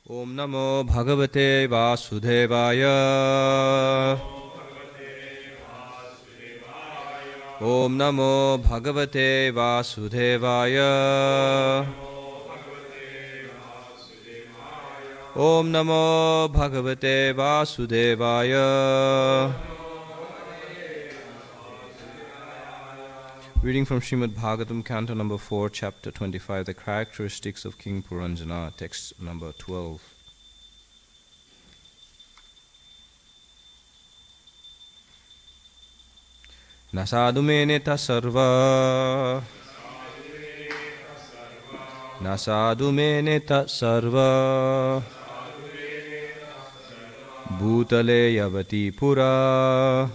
Om Namo Bhagavate Vasudevaya. Om Namo Bhagavate Vasudevaya. Om Namo Bhagavate Vasudevaya. Reading from Srimad Bhagavatam, Canto number 4, Chapter 25, the characteristics of King Purañjana, text number 12. Nasadu meneta sarva. Nasadu meneta sarva. Bhutale yavati pura.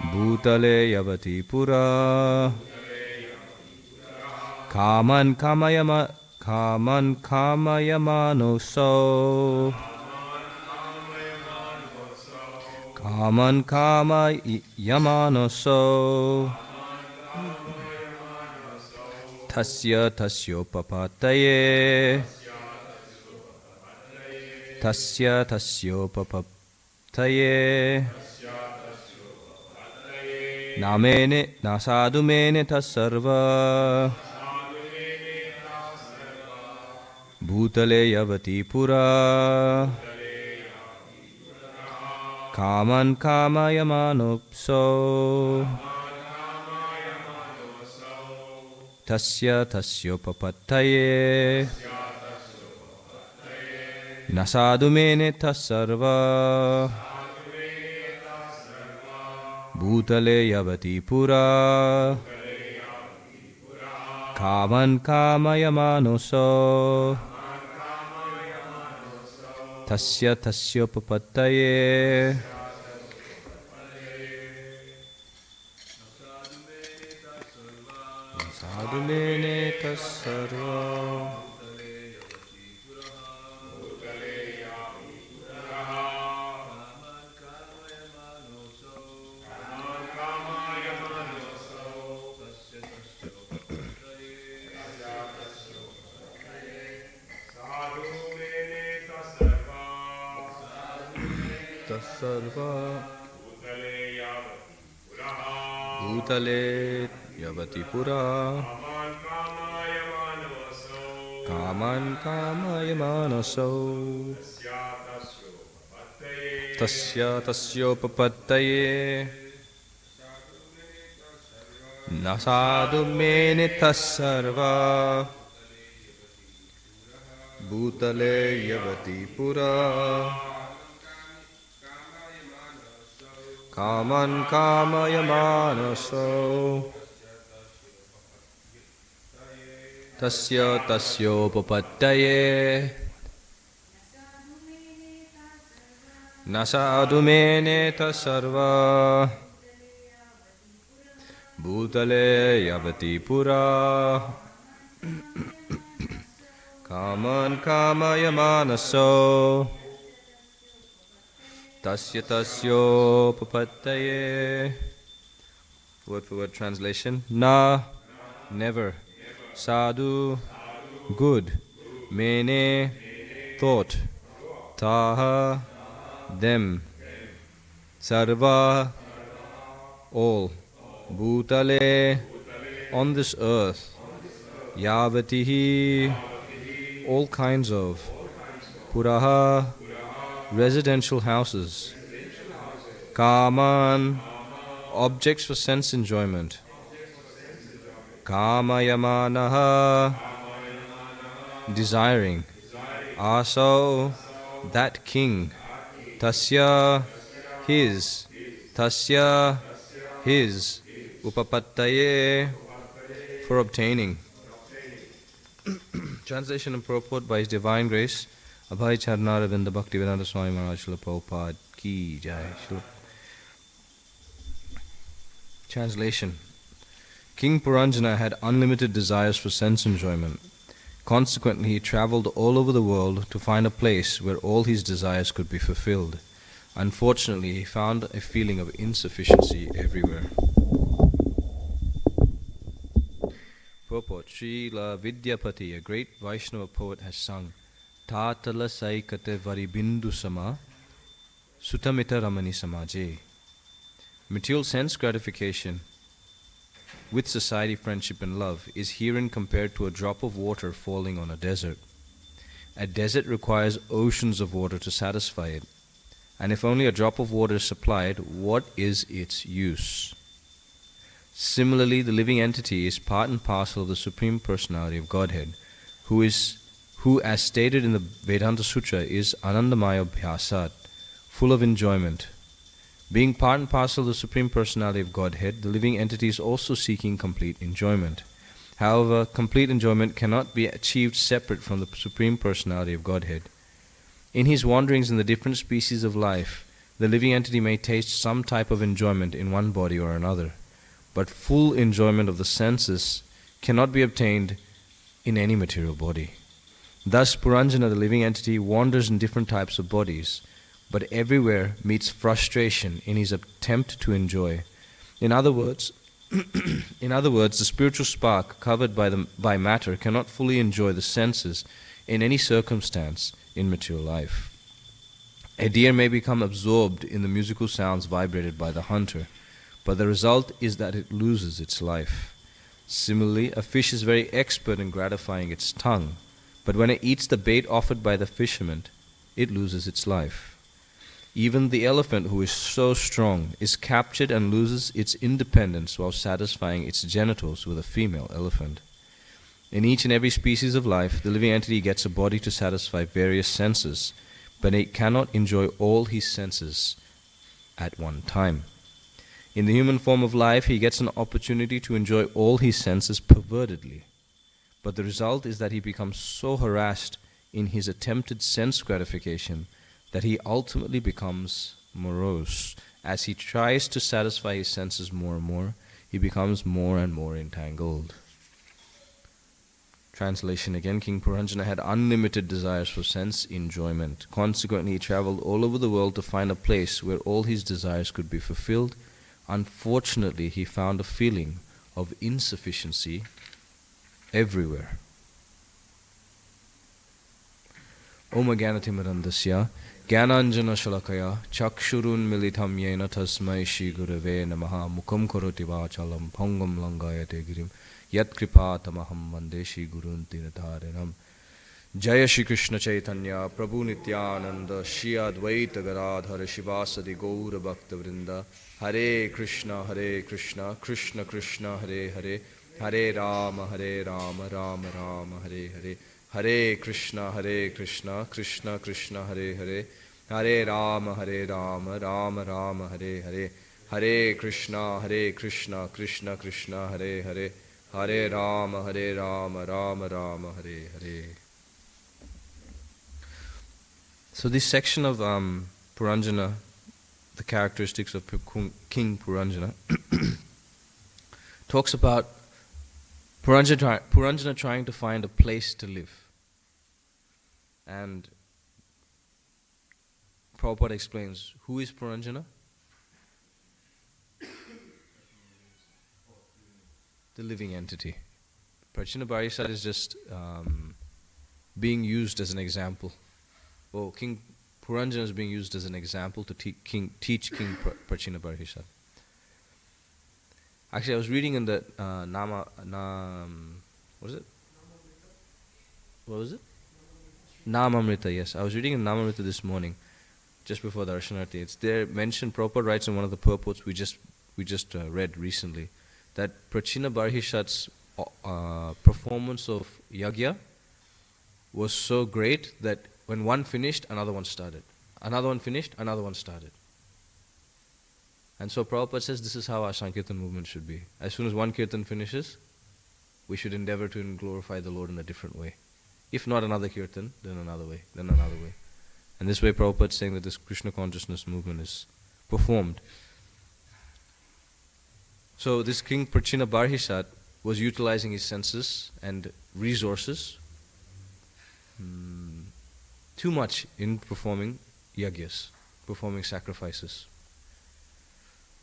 Bhutale yavati pura. Kaman kamayamano. Kaman kamayamano. Tasya tasyopapataye. Tasya tasyopapataye. Namene nasadu mene tasarva. Bhutale yavati pura. Kaman kamayamanopso. Tasya tasyopapataye. Nasadu mene tasarva. Bhutale yavati pura. Kaman kamayamanoso. Tasya tasyopapataye. Nasadu mene tasarva. Tasarva. Bhutale yavati pura. Kaman kamayamanoso. Tasya tasyopapataye. Nasadu mene tasarva. Bhutale yavati pura. Kaman kamayamanoso. Tasya tasyopapataye. Nasadu mene tasarva. Bhutale yavati pura. Kaman kamayamanoso. Tasya tasyopapataye. Word for word translation. Na, never. Sadhu, good. Mene, thought. Taha, them. Sarva, all. Bhutale, on this earth. Yavatihi, all kinds of. Puraha, residential houses. Kaman, objects for sense enjoyment. Kamayamanaha, desiring. Aso, that king. Tasya, his. Tasya, his. Upapattaye, for obtaining. Translation and purport by His Divine Grace Abhay Charnaravinda Bhaktivedanta Swami Maharaj Srila Prabhupada Ki Jai. Translation. King Purañjana had unlimited desires for sense enjoyment. Consequently, he travelled all over the world to find a place where all his desires could be fulfilled. Unfortunately, he found a feeling of insufficiency everywhere. Purport. Srila Vidyapati, a great Vaishnava poet, has sung, Tatala saikate varibindu sama sutamita ramani samaje. Material sense gratification with society, friendship and love is herein compared to a drop of water falling on a desert. A desert requires oceans of water to satisfy it, and if only a drop of water is supplied, what is its use? Similarly, the living entity is part and parcel of the Supreme Personality of Godhead, who, as stated in the Vedanta Sutra, is Anandamaya Bhyasat, full of enjoyment. Being part and parcel of the Supreme Personality of Godhead, the living entity is also seeking complete enjoyment. However, complete enjoyment cannot be achieved separate from the Supreme Personality of Godhead. In his wanderings in the different species of life, the living entity may taste some type of enjoyment in one body or another, but full enjoyment of the senses cannot be obtained in any material body. Thus, Purañjana, the living entity, wanders in different types of bodies, but everywhere meets frustration in his attempt to enjoy. In other words, the spiritual spark covered by matter cannot fully enjoy the senses in any circumstance in material life. A deer may become absorbed in the musical sounds vibrated by the hunter, but the result is that it loses its life. Similarly, a fish is very expert in gratifying its tongue, but when it eats the bait offered by the fisherman, it loses its life. Even the elephant, who is so strong, is captured and loses its independence while satisfying its genitals with a female elephant. In each and every species of life, the living entity gets a body to satisfy various senses, but it cannot enjoy all his senses at one time. In the human form of life, he gets an opportunity to enjoy all his senses pervertedly, but the result is that he becomes so harassed in his attempted sense gratification that he ultimately becomes morose. As he tries to satisfy his senses more and more, he becomes more and more entangled. Translation again. King Purañjana had unlimited desires for sense enjoyment. Consequently, he traveled all over the world to find a place where all his desires could be fulfilled. Unfortunately, he found a feeling of insufficiency everywhere. Om Jnanatimidandasya Jnananjana Shalakaya Chakshurun Militam Yena Tasmai Shri Gurave Namaha Mukham Karoti Vachalam Pangam Langayate Girim Yat Kripatamaham Vande Shri Gurun Tirtharinam. Jaya Shri Krishna Chaitanya Prabhu Nityananda Shri Advaita Gadadhara Shivasadi Gaura Bhakta Vrinda. Hare Krishna Krishna Krishna Hare Hare Hare Rama Rama Rama Hare Hare. Hare Krishna Krishna Krishna Hare Hare Hare Rama Rama Rama Hare Hare. Hare Krishna Krishna Krishna Hare Hare Hare Rama Rama Rama Hare Hare. So this section of Purañjana, the characteristics of King Purañjana, talks about Purañjana trying to find a place to live. And Prabhupada explains, who is Purañjana? The living entity. Prachinabharisat is just being used as an example. Oh, King Purañjana is being used as an example to teach King Prachinabharisat. Actually, I was reading in the what was it? Namamrita, yes. I was reading in Namamrita this morning, just before the Darshanarti. It's there mentioned, Prabhupada writes in one of the purports we just read recently, that Prachinabharisat's performance of yagya was so great that when one finished, another one started. Another one finished, another one started. And so Prabhupada says this is how our Sankirtan movement should be. As soon as one Kirtan finishes, we should endeavor to glorify the Lord in a different way. If not another Kirtan, then another way, then another way. And this way Prabhupada is saying that this Krishna consciousness movement is performed. So this King Prachinabharisat was utilizing his senses and resources too much in performing yagyas, performing sacrifices.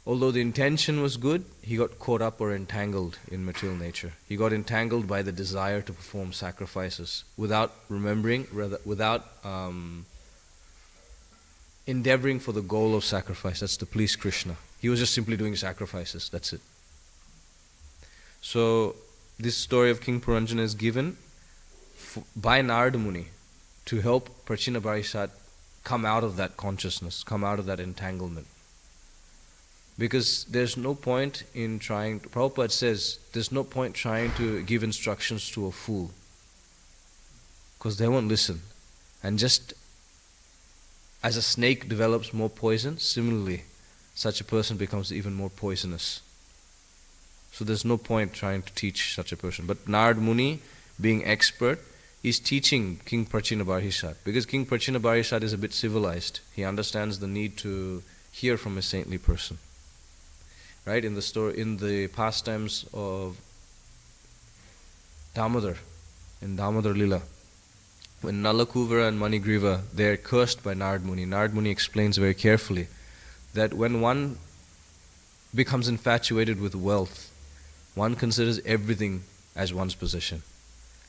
although the intention was good, he got caught up or entangled in material nature. He got entangled by the desire to perform sacrifices without remembering, without endeavoring for the goal of sacrifice. That's to please Krishna. He was just simply doing sacrifices. That's it. So this story of King Purañjana is given by Narada Muni to help Prachina Barishat come out of that consciousness, come out of that entanglement. Because there's no point in trying, Prabhupada says, there's no point trying to give instructions to a fool, because they won't listen. And just as a snake develops more poison, similarly, such a person becomes even more poisonous. So there's no point trying to teach such a person. But Narada Muni, being expert, is teaching King Prachina Barishat, because King Prachina Barishat is a bit civilized. He understands the need to hear from a saintly person. Right, in the story, in the pastimes of Damodar, in Damodar Lila, when Nalakuvara and Manigriva, they are cursed by Narad Muni. Narad Muni explains very carefully that when one becomes infatuated with wealth, one considers everything as one's possession.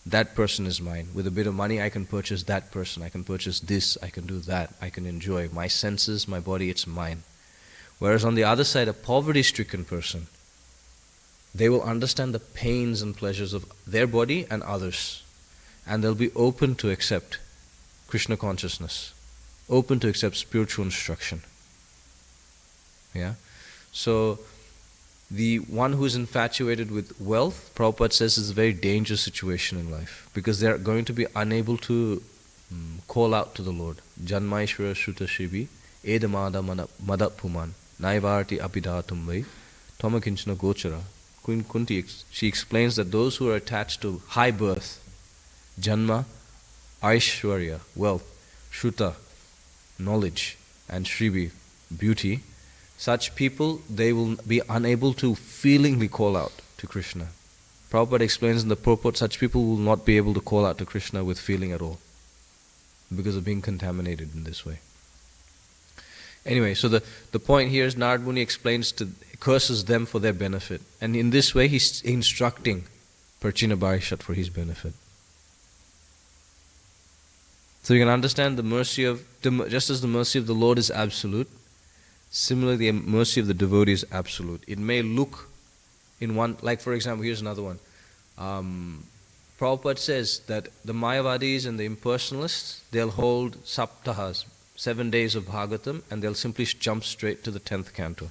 That person is mine. With a bit of money, I can purchase that person. I can purchase this. I can do that. I can enjoy my senses, my body. It's mine. Whereas on the other side, a poverty-stricken person, they will understand the pains and pleasures of their body and others. And they'll be open to accept Krishna consciousness, open to accept spiritual instruction. Yeah? So, the one who is infatuated with wealth, Prabhupada says, is a very dangerous situation in life, because they are going to be unable to call out to the Lord. Janmaishvara Shruta Shibi, Edamada Madapuman. Naivarti apidatum vai, Tomakinchana gochara. Kunti, she explains that those who are attached to high birth, Janma, Aishwarya, wealth, Shruta, knowledge, and Shribi, beauty, such people, they will be unable to feelingly call out to Krishna. Prabhupada explains in the purport, such people will not be able to call out to Krishna with feeling at all, because of being contaminated in this way. Anyway, so the point here is Narad Muni curses them for their benefit. And in this way, he's instructing Prachina Barishat for his benefit. So you can understand the mercy of, just as the mercy of the Lord is absolute, similarly the mercy of the devotee is absolute. It may look in one, like for example, here's another one. Prabhupada says that the Mayavadis and the impersonalists, they'll hold saptahas, 7 days of Bhagavatam, and they'll simply jump straight to the 10th canto.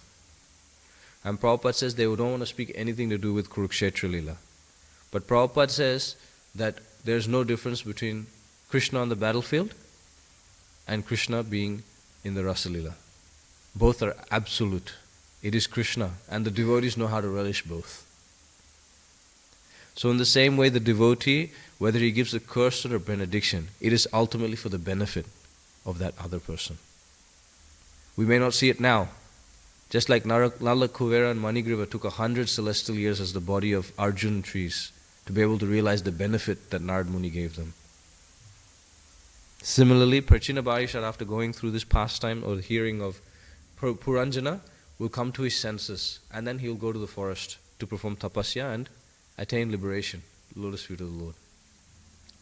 And Prabhupada says they don't want to speak anything to do with Kurukshetra Lila. But Prabhupada says that there's no difference between Krishna on the battlefield and Krishna being in the Rasa Lila. Both are absolute. It is Krishna, and the devotees know how to relish both. So in the same way, the devotee, whether he gives a curse or a benediction, it is ultimately for the benefit of that other person. We may not see it now. Just like Nala Kuvera and Manigriva took 100 celestial years as the body of Arjun trees to be able to realize the benefit that Narad Muni gave them. Similarly, Prachina Barishat, after going through this pastime or the hearing of Purañjana, will come to his senses, and then he will go to the forest to perform tapasya and attain liberation, the lotus feet of the Lord.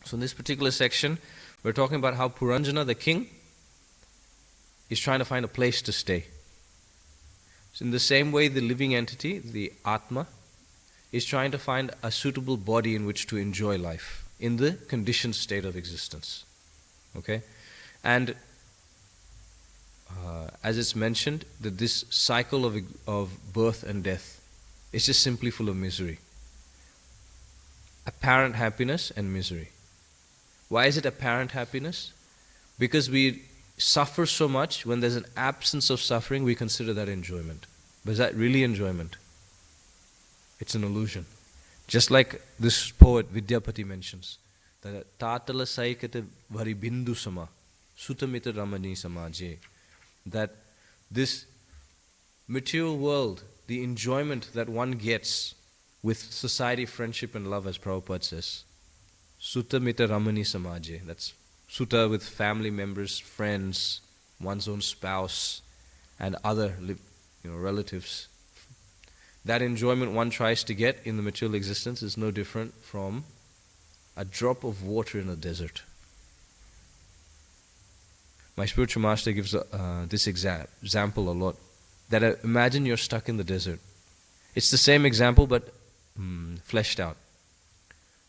So in this particular section, we're talking about how Purañjana, the king, is trying to find a place to stay. So in the same way, the living entity, the Atma, is trying to find a suitable body in which to enjoy life in the conditioned state of existence. Okay? And as it's mentioned, that this cycle of birth and death is just simply full of misery. Apparent happiness and misery. Why is it apparent happiness? Because we suffer so much. When there's an absence of suffering, we consider that enjoyment. But is that really enjoyment? It's an illusion. Just like this poet Vidyapati mentions, that Tatala Saikata Vari Bindu Sama, Sutamita Ramani Samaje, that this material world, the enjoyment that one gets with society, friendship and love, as Prabhupada says, Sutta Mita Ramani Samaje. That's sutta with family members, friends, one's own spouse, and other relatives. That enjoyment one tries to get in the material existence is no different from a drop of water in a desert. My spiritual master gives this example a lot. That imagine you're stuck in the desert. It's the same example but fleshed out.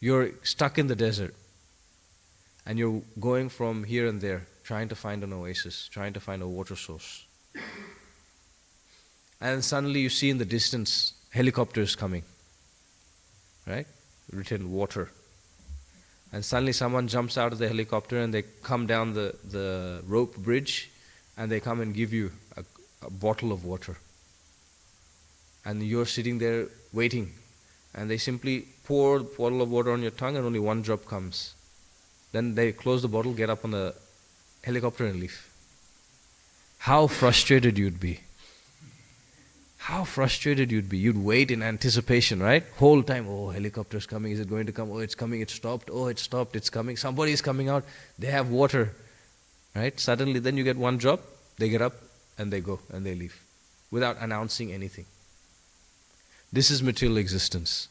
You're stuck in the desert and you're going from here and there, trying to find an oasis, trying to find a water source. And suddenly you see in the distance helicopters coming, right? Written water. And suddenly someone jumps out of the helicopter and they come down the rope bridge and they come and give you a bottle of water. And you're sitting there waiting. And they simply pour a bottle of water on your tongue and only one drop comes. Then they close the bottle, get up on the helicopter and leave. How frustrated you'd be. How frustrated you'd be. You'd wait in anticipation, right? Whole time, oh, helicopter's coming, is it going to come? Oh, it's coming, it stopped. Oh, it stopped, it's coming. Somebody's coming out, they have water, right? Suddenly then you get one drop, they get up and they go and they leave without announcing anything. This is material existence.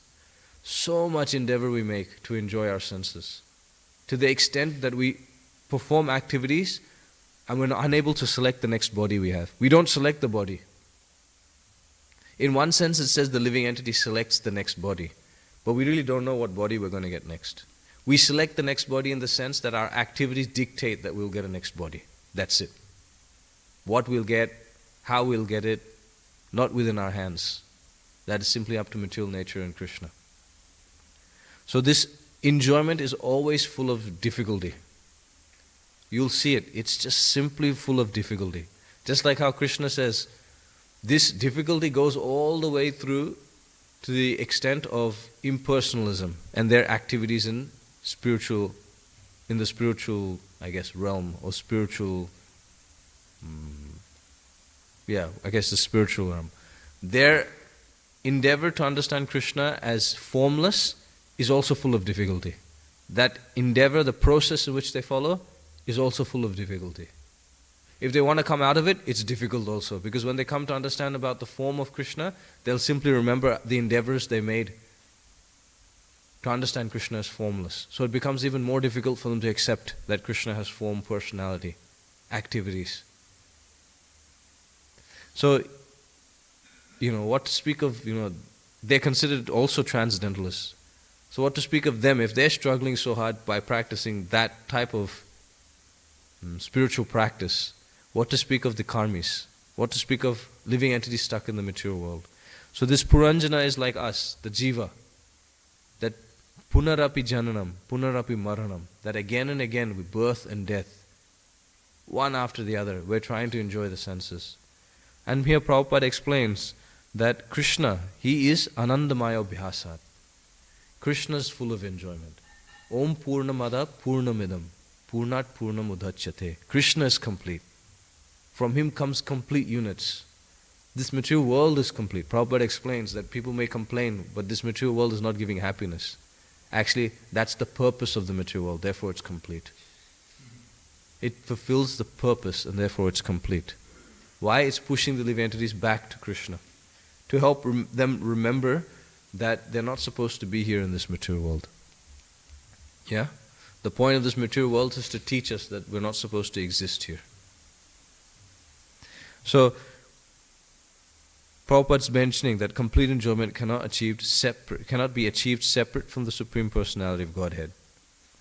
So much endeavor we make to enjoy our senses, to the extent that we perform activities and we're unable to select the next body we have. We don't select the body. In one sense it says the living entity selects the next body, but we really don't know what body we're going to get next. We select the next body in the sense that our activities dictate that we'll get a next body. That's it. What we'll get, how we'll get it, not within our hands. That is simply up to material nature and Krishna. So this enjoyment is always full of difficulty. You'll see it. It's just simply full of difficulty. Just like how Krishna says, this difficulty goes all the way through to the extent of impersonalism and their activities in the spiritual, realm or spiritual, the spiritual realm. Their endeavor to understand Krishna as formless is also full of difficulty. That endeavor, the process in which they follow, is also full of difficulty. If they want to come out of it, it's difficult also, because when they come to understand about the form of Krishna, they'll simply remember the endeavors they made to understand Krishna as formless. So it becomes even more difficult for them to accept that Krishna has form, personality, activities. So, what to speak of, they're considered also transcendentalists. So what to speak of them if they're struggling so hard by practicing that type of spiritual practice? What to speak of the karmis? What to speak of living entities stuck in the material world? So this Purañjana is like us, the jiva, that punarapi jananam, punarapi maranam, that again and again with birth and death, one after the other, we're trying to enjoy the senses. And here Prabhupada explains that Krishna, he is anandamaya bhyasat. Krishna is full of enjoyment. Om purnamada purnamidam, purnat purnam udhachyate. Krishna is complete. From him comes complete units. This material world is complete. Prabhupada explains that people may complain, but this material world is not giving happiness. Actually, that's the purpose of the material world, therefore it's complete. It fulfills the purpose and therefore it's complete. Why? It's pushing the living entities back to Krishna, to help them remember that they're not supposed to be here in this material world. Yeah? The point of this material world is to teach us that we're not supposed to exist here. So, Prabhupada's mentioning that complete enjoyment cannot be achieved separate from the Supreme Personality of Godhead.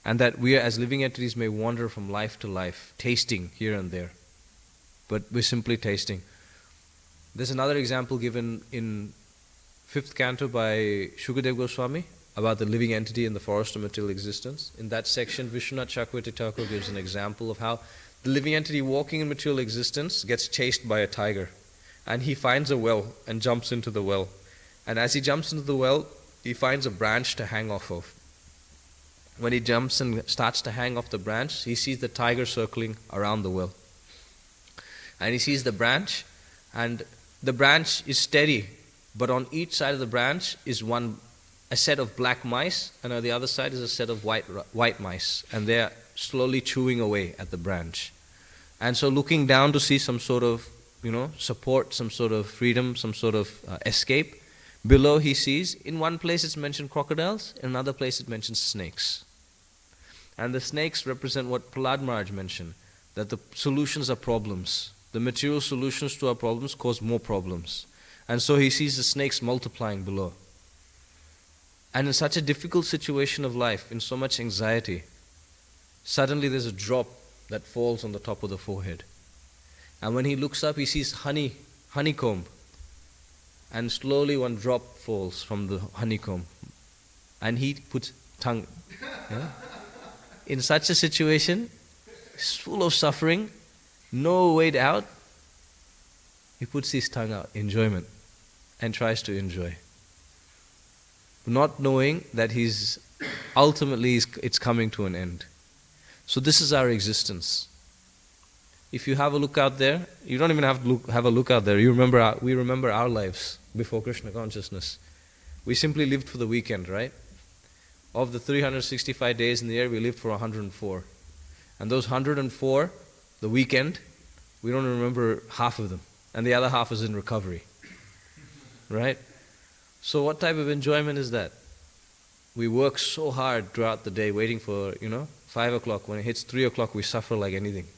And that we as living entities may wander from life to life, tasting here and there. But we're simply tasting. There's another example given in 5th canto by Shukadeva Goswami about the living entity in the forest of material existence. In that section, Vishwanath Chakravarti Thakur gives an example of how the living entity walking in material existence gets chased by a tiger. And he finds a well and jumps into the well. And as he jumps into the well, he finds a branch to hang off of. When he jumps and starts to hang off the branch, he sees the tiger circling around the well. And he sees the branch, and the branch is steady, but on each side of the branch is a set of black mice, and on the other side is a set of white mice, and they are slowly chewing away at the branch. And so looking down to see some sort of support, some sort of freedom, some sort of escape. Below he sees, in one place it's mentioned crocodiles, in another place it mentions snakes. And the snakes represent what Prahlad Maharaj mentioned, that the solutions are problems. The material solutions to our problems cause more problems. And so he sees the snakes multiplying below. And in such a difficult situation of life, in so much anxiety, suddenly there's a drop that falls on the top of the forehead. And when he looks up, he sees honeycomb. And slowly one drop falls from the honeycomb. And he puts tongue. Yeah? In such a situation, it's full of suffering, no way out, he puts his tongue out, enjoyment, and tries to enjoy. Not knowing that ultimately it's coming to an end. So this is our existence. If you have a look out there, you don't even have to have a look out there. We remember our lives before Krishna consciousness. We simply lived for the weekend, right? Of the 365 days in the year, we lived for 104. And those 104, the weekend, we don't remember half of them. And the other half is in recovery. Right? So what type of enjoyment is that? We work so hard throughout the day waiting for, 5 o'clock. When it hits 3 o'clock, we suffer like anything.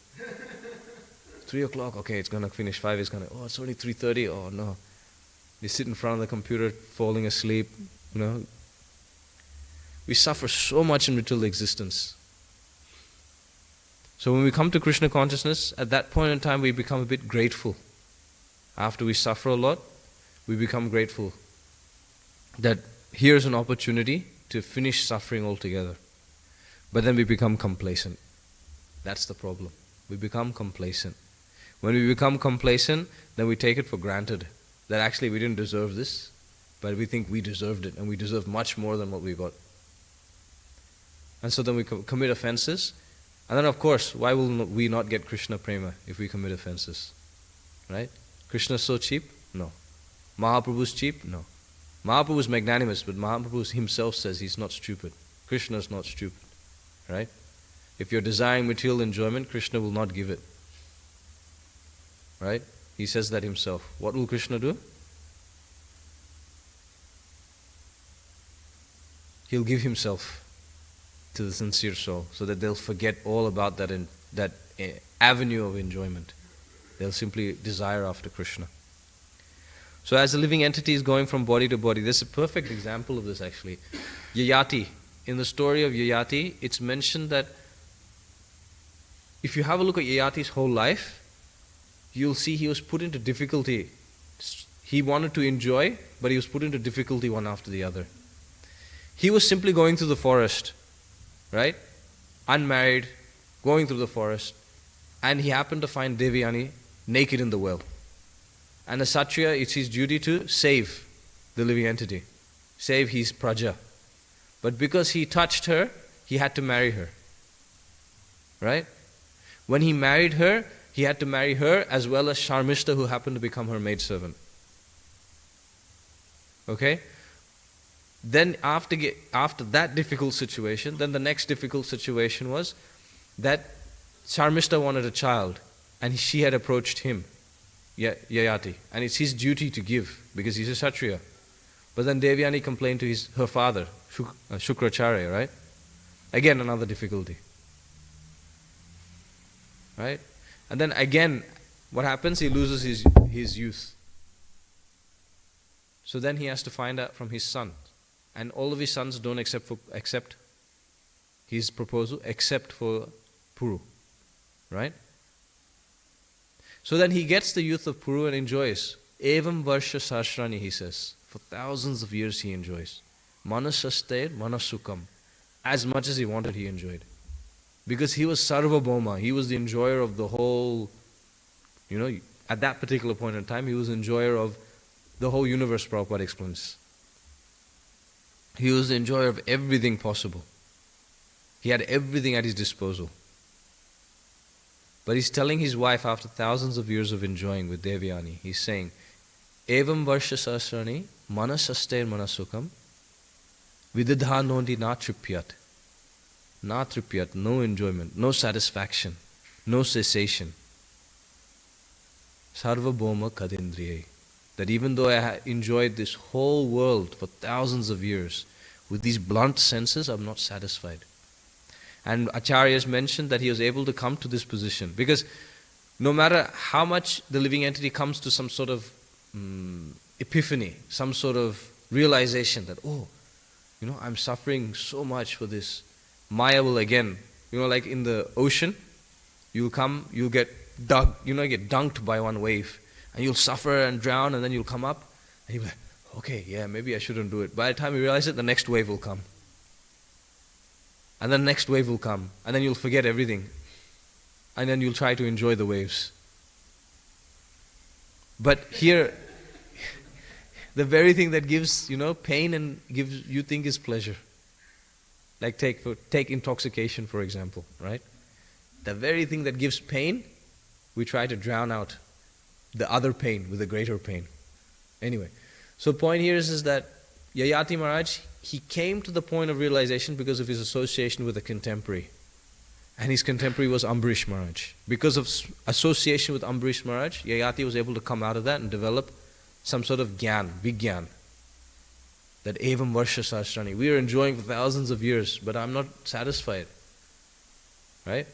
3 o'clock, okay, it's going to finish. 5 is going to, it's only 3:30. Oh no. You sit in front of the computer, falling asleep, We suffer so much in material existence. So when we come to Krishna consciousness, at that point in time we become a bit grateful. After we suffer a lot, we become grateful that here's an opportunity to finish suffering altogether. But then we become complacent. That's the problem. We become complacent. When we become complacent, then we take it for granted that actually we didn't deserve this, but we think we deserved it, and we deserve much more than what we got. And so then we commit offenses. And then of course, why will we not get Krishna prema if we commit offenses? Right? Krishna's so cheap? No. Mahaprabhu's cheap? No. Mahaprabhu's magnanimous, but Mahaprabhu himself says he's not stupid. Krishna's not stupid. Right? If you're desiring material enjoyment, Krishna will not give it. Right? He says that himself. What will Krishna do? He'll give himself to the sincere soul so that they'll forget all about that avenue of enjoyment. They'll simply desire after Krishna. So as the living entity is going from body to body, there's a perfect example of this actually. Yayati. In the story of Yayati, it's mentioned that if you have a look at Yayati's whole life, you'll see he was put into difficulty. He wanted to enjoy, but he was put into difficulty one after the other. He was simply going through the forest, right? Unmarried, going through the forest, and he happened to find Devyani naked in the well. And a Kshatriya, it's his duty to save the living entity, save his praja. But because he touched her, he had to marry her. Right? When he married her, he had to marry her as well as Sharmishta, who happened to become her maidservant. Okay? Then after that difficult situation, then the next difficult situation was that Sharmishta wanted a child, and she had approached him, Yayati, and it's his duty to give because he's a Kshatriya. But then Devyani complained to her father, Shukracharya, right? Again, another difficulty. Right? And then again, what happens? He loses his youth. So then he has to find out from his son. And all of his sons don't accept his proposal, except for Puru. Right? So then he gets the youth of Puru and enjoys. Evam Varsha Sahasrani, he says. For thousands of years he enjoys. Manasaster Manasukam. As much as he wanted, he enjoyed. Because he was Sarvabhauma. He was the enjoyer of the whole, at that particular point in time, he was the enjoyer of the whole universe, Prabhupada explains. He was the enjoyer of everything possible. He had everything at his disposal. But he's telling his wife after thousands of years of enjoying with Devyani, he's saying, Evam Varsha Sahasrani Manasaster Manasukam Vididha Nondi Na Tripyat. Na Tripyat, no enjoyment, no satisfaction, no cessation. Sarvabhoma kadindriyai. That even though I enjoyed this whole world for thousands of years, with these blunt senses, I'm not satisfied. And Acharyas mentioned that he was able to come to this position. Because no matter how much the living entity comes to some sort of epiphany, some sort of realization that, oh, I'm suffering so much for this. Maya will again, like in the ocean, you'll get dug, get dunked by one wave. And you'll suffer and drown, and then you'll come up, and you'll be like, okay, yeah, maybe I shouldn't do it. By the time you realize it, the next wave will come. And then the next wave will come, and then you'll forget everything. And then you'll try to enjoy the waves. But here, the very thing that gives, pain and gives you think is pleasure. Like take intoxication, for example, right? The very thing that gives pain, we try to drown out the other pain with a greater pain. Anyway, so the point here is that Yayati Maharaj, he came to the point of realization because of his association with a contemporary. And his contemporary was Ambarish Maharaj. Because of association with Ambarish Maharaj, Yayati was able to come out of that and develop some sort of gyan, vigyan. That evam varsha sahasrani. We are enjoying for thousands of years, but I'm not satisfied. Right?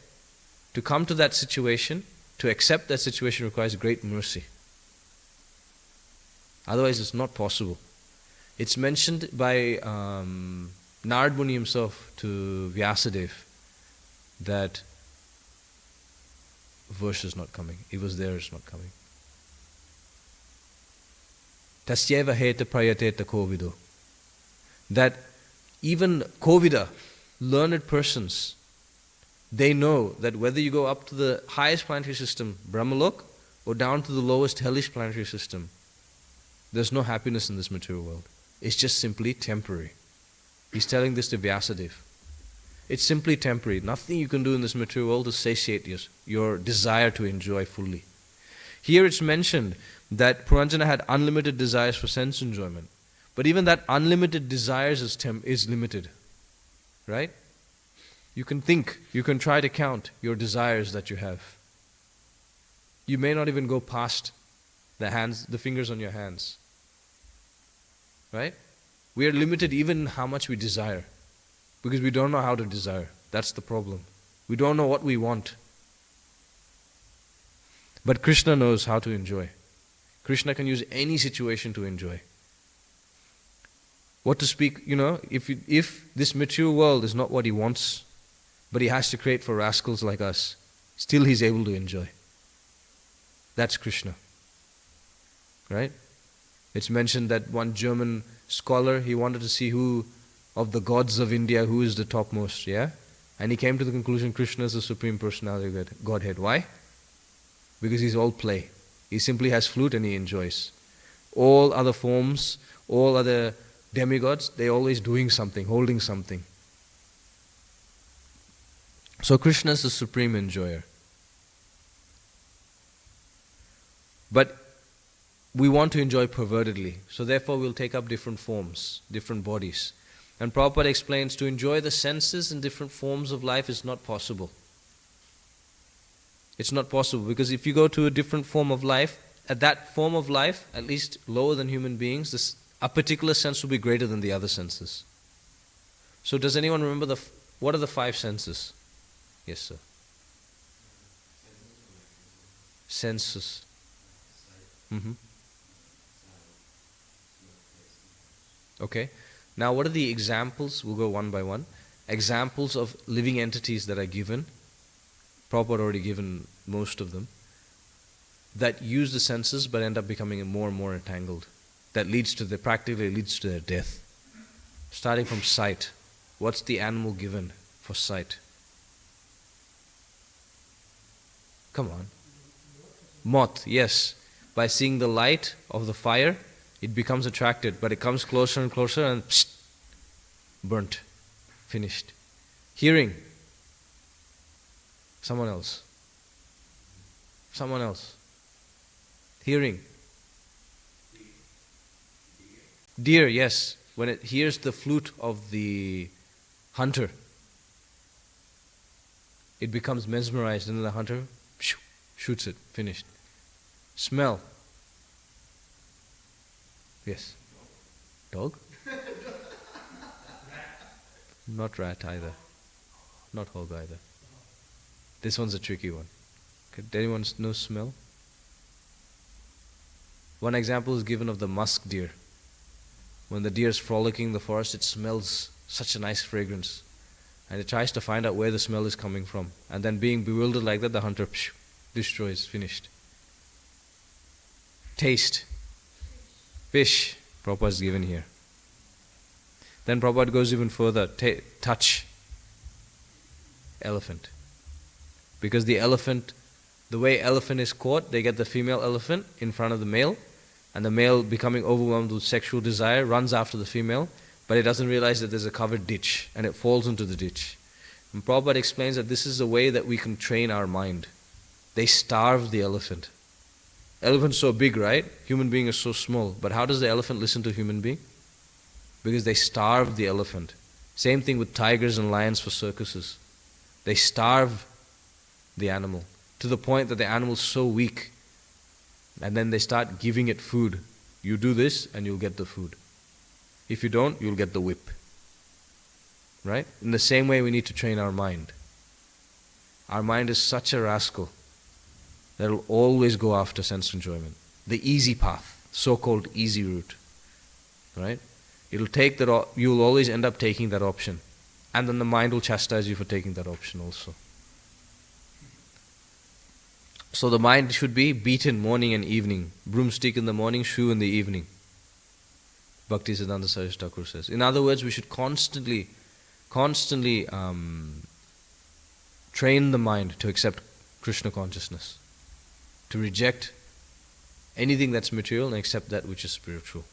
To come to that situation, to accept that situation requires great mercy. Otherwise it's not possible. It's mentioned by Narad Muni himself to Vyasadeva that verse is not coming. It was there, it's not coming. Tasyeva heta prayateta kovido. That even Kovida, learned persons, they know that whether you go up to the highest planetary system, Brahmalok, or down to the lowest hellish planetary system, there's no happiness in this material world. It's just simply temporary. He's telling this to Vyasadeva. It's simply temporary. Nothing you can do in this material world to satiate your desire to enjoy fully. Here it's mentioned that Purañjana had unlimited desires for sense enjoyment. But even that unlimited desires is limited. Right? You can think, you can try to count your desires that you have. You may not even go past the fingers on your hands. Right? We are limited even in how much we desire. Because we don't know how to desire. That's the problem. We don't know what we want. But Krishna knows how to enjoy. Krishna can use any situation to enjoy. What to speak, if this material world is not what he wants, but he has to create for rascals like us, still he's able to enjoy. That's Krishna. Right? It's mentioned that one German scholar, he wanted to see who of the gods of India, who is the topmost, yeah? And he came to the conclusion Krishna is the Supreme Personality of Godhead. Why? Because he's all play. He simply has flute and he enjoys. All other forms, all other demigods, they're always doing something, holding something. So Krishna is the supreme enjoyer. But we want to enjoy pervertedly, so therefore we'll take up different forms, different bodies. And Prabhupada explains to enjoy the senses in different forms of life is not possible. It's not possible because if you go to a different form of life, at that form of life, at least lower than human beings, a particular sense will be greater than the other senses. So does anyone remember what are the 5 senses? Yes, sir. Senses. Okay. Now what are the examples? We'll go one by one. Examples of living entities that are given. Prabhupada already given most of them. That use the senses but end up becoming more and more entangled. That practically leads to their death. Starting from sight. What's the animal given for sight? Come on. Moth, yes. By seeing the light of the fire, it becomes attracted, but it comes closer and closer and burnt. Finished. Hearing. Someone else. Hearing. Deer, yes. When it hears the flute of the hunter, it becomes mesmerized, and then the hunter shoots it. Finished. Smell. Yes. Dog? Not rat either. Not hog either. This one's a tricky one. Did anyone know smell? One example is given of the musk deer. When the deer is frolicking in the forest, it smells such a nice fragrance. And it tries to find out where the smell is coming from. And then being bewildered like that, the hunter destroys, finished. Taste. Fish. Prabhupada is given here. Then Prabhupada goes even further. Touch. Elephant. Because the elephant, the way elephant is caught, they get the female elephant in front of the male, and the male, becoming overwhelmed with sexual desire, runs after the female, but it doesn't realize that there's a covered ditch, and it falls into the ditch. And Prabhupada explains that this is the way that we can train our mind. They starve the elephant. Elephant's so big, right? Human being is so small. But how does the elephant listen to a human being? Because they starve the elephant. Same thing with tigers and lions for circuses. They starve the animal to the point that the animal is so weak, and then they start giving it food. You do this and you'll get the food. If you don't, you'll get the whip. Right? In the same way, we need to train our mind. Our mind is such a rascal that will always go after sense enjoyment. The easy path, so-called easy route. Right? It'll take that. You'll always end up taking that option, and then the mind will chastise you for taking that option also. So the mind should be beaten morning and evening. Broomstick in the morning, shoe in the evening. Bhaktisiddhanta Saraswati Thakur says. In other words, we should constantly train the mind to accept Krishna consciousness, to reject anything that's material and accept that which is spiritual.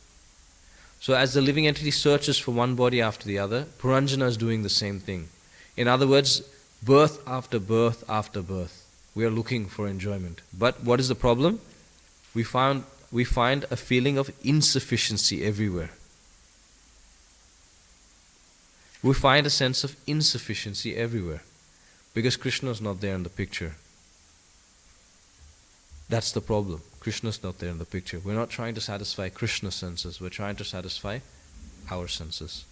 So as the living entity searches for one body after the other, Purañjana is doing the same thing. In other words, birth after birth after birth, we are looking for enjoyment. But what is the problem? We find a feeling of insufficiency everywhere. We find a sense of insufficiency everywhere because Krishna is not there in the picture. That's the problem. Krishna is not there in the picture. We're not trying to satisfy Krishna's senses. We're trying to satisfy our senses.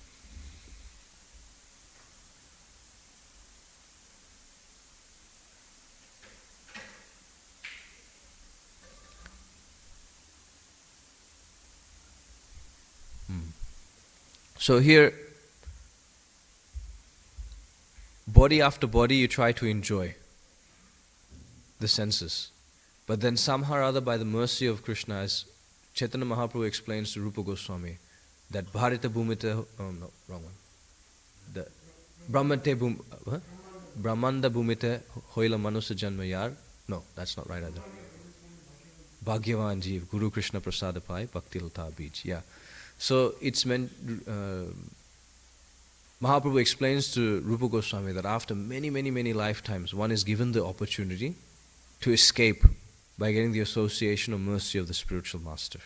So here, body after body you try to enjoy the senses. But then somehow or other, by the mercy of Krishna, as Chaitanya Mahaprabhu explains to Rupa Goswami, that Bharita Bhumite, no, wrong one. The Brahmanda Bhumite Hoila Manusa Janma Yar. No, that's not right either. Bhagyavan Jeev, Guru Krishna Prasada Pai, Bhakti Lata Bij. Yeah. So it's meant, Mahaprabhu explains to Rupa Goswami that after many, many, many lifetimes, one is given the opportunity to escape by getting the association or mercy of the spiritual master.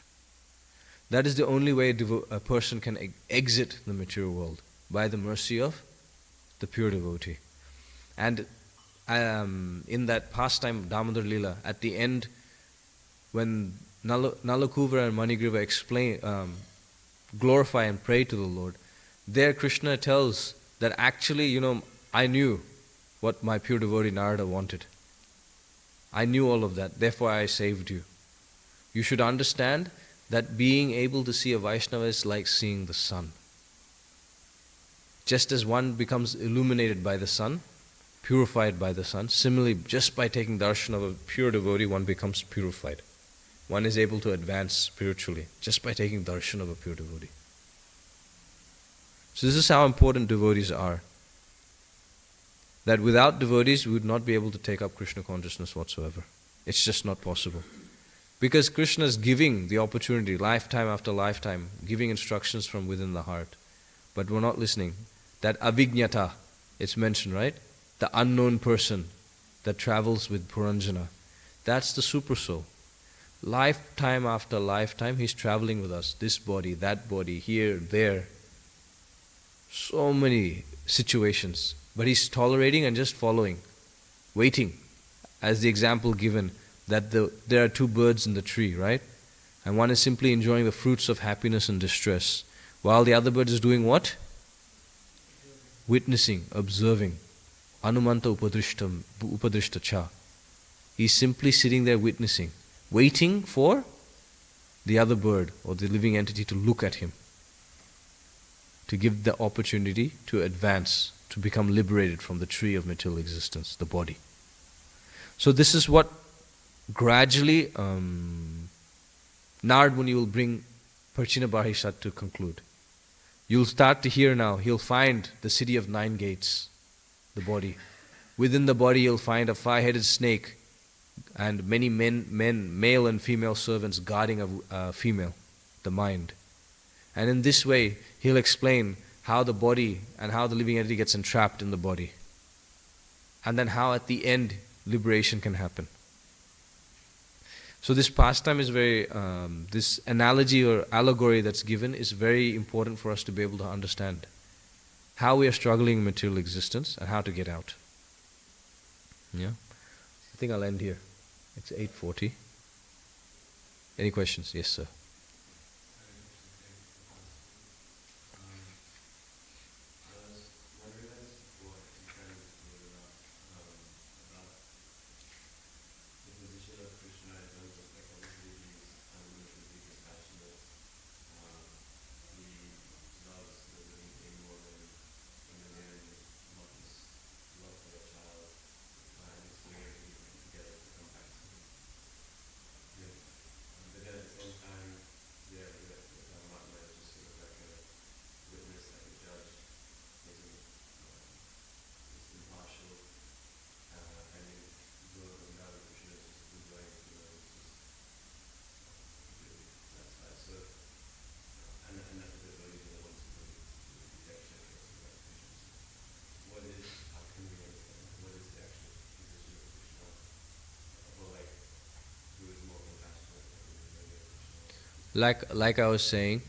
That is the only way a person can exit the material world, by the mercy of the pure devotee. And in that pastime, Damodar Lila, at the end, when Nalakuvara and Manigriva glorify and pray to the Lord, there Krishna tells that actually, I knew what my pure devotee Narada wanted. I knew all of that, therefore I saved you. You should understand that being able to see a Vaishnava is like seeing the sun. Just as one becomes illuminated by the sun, purified by the sun, similarly, just by taking darshan of a pure devotee, one becomes purified. One is able to advance spiritually just by taking darshan of a pure devotee. So this is how important devotees are. That without devotees, we would not be able to take up Krishna consciousness whatsoever. It's just not possible. Because Krishna is giving the opportunity, lifetime after lifetime, giving instructions from within the heart. But we're not listening. That avijñata, it's mentioned, right? The unknown person that travels with Purañjana. That's the super soul. Lifetime after lifetime, he's traveling with us. This body, that body, here, there. So many situations. But he's tolerating and just following, waiting. As the example given, that there are two birds in the tree, right? And one is simply enjoying the fruits of happiness and distress, while the other bird is doing what? Witnessing, observing. Anumanta upadrishta cha. He's simply sitting there witnessing, waiting for the other bird or the living entity to look at him, to give the opportunity to advance, to become liberated from the tree of material existence, the body. So this is what gradually Narad Muni will bring Parchina Bahishat to conclude. You'll start to hear now, he'll find the city of 9 gates, the body. Within the body you'll find a 5-headed snake and many men, male and female servants guarding a female, the mind. And in this way, he'll explain how the body and how the living entity gets entrapped in the body. And then how at the end, liberation can happen. So this pastime is very, this analogy or allegory that's given is very important for us to be able to understand how we are struggling in material existence and how to get out. Yeah? I think I'll end here. It's 8:40. Any questions? Yes, sir. Like I was saying,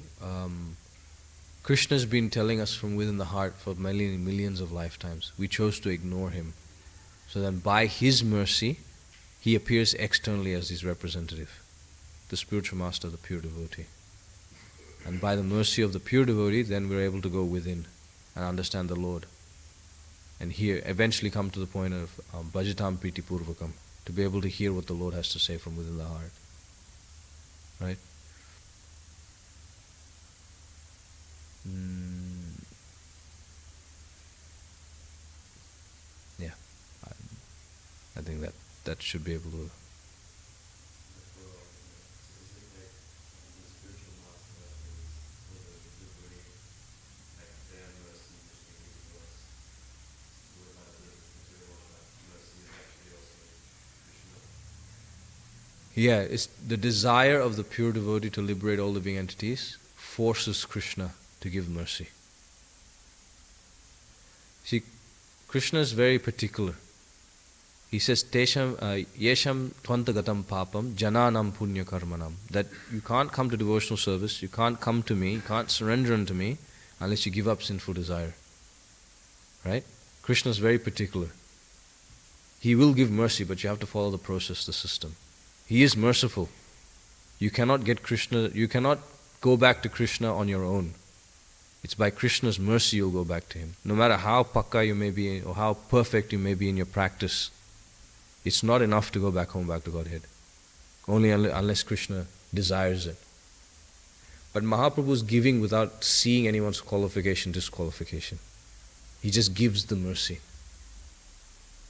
Krishna's been telling us from within the heart for millions of lifetimes. We chose to ignore him. So then by his mercy, he appears externally as his representative, the spiritual master, the pure devotee. And by the mercy of the pure devotee, then we're able to go within and understand the Lord. And here, eventually come to the point of bhajatam priti purvakam, to be able to hear what the Lord has to say from within the heart. Right? Yeah, I think that should be able to. Yeah, it's the desire of the pure devotee to liberate all living entities forces Krishna to give mercy. See, Krishna is very particular. He says, Tesham yesham tvantagatam papam jananam punya karmanam. That you can't come to devotional service, you can't come to me, you can't surrender unto me unless you give up sinful desire. Right? Krishna is very particular. He will give mercy, but you have to follow the process, the system. He is merciful. You cannot get Krishna, you cannot go back to Krishna on your own. It's by Krishna's mercy you'll go back to him. No matter how pakka you may be or how perfect you may be in your practice, it's not enough to go back home, back to Godhead. Only unless Krishna desires it. But Mahaprabhu is giving without seeing anyone's qualification, disqualification. He just gives the mercy.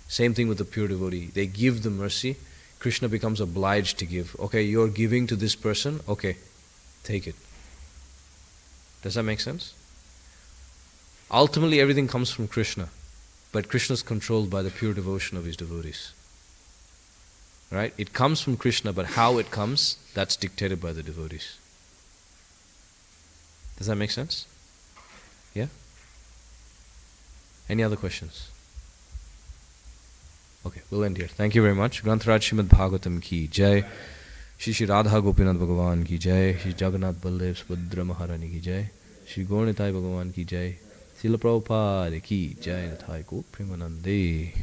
Same thing with the pure devotee. They give the mercy. Krishna becomes obliged to give. Okay, you're giving to this person, okay, take it. Does that make sense? Ultimately, everything comes from Krishna, but Krishna is controlled by the pure devotion of his devotees. Right? It comes from Krishna, but how it comes, that's dictated by the devotees. Does that make sense? Yeah? Any other questions? Okay, we'll end here. Thank you very much. Granthraj Srimad Bhagavatam ki jai. Shri Shri Radha Gopinath Bhagavan ki jai. Shri Jagannath Baldev Subhadra Maharani ki jai. Shri Gauranitai Bhagavan ki jai. Srila Prabhupada ki jai. Nathai Ko Premanande.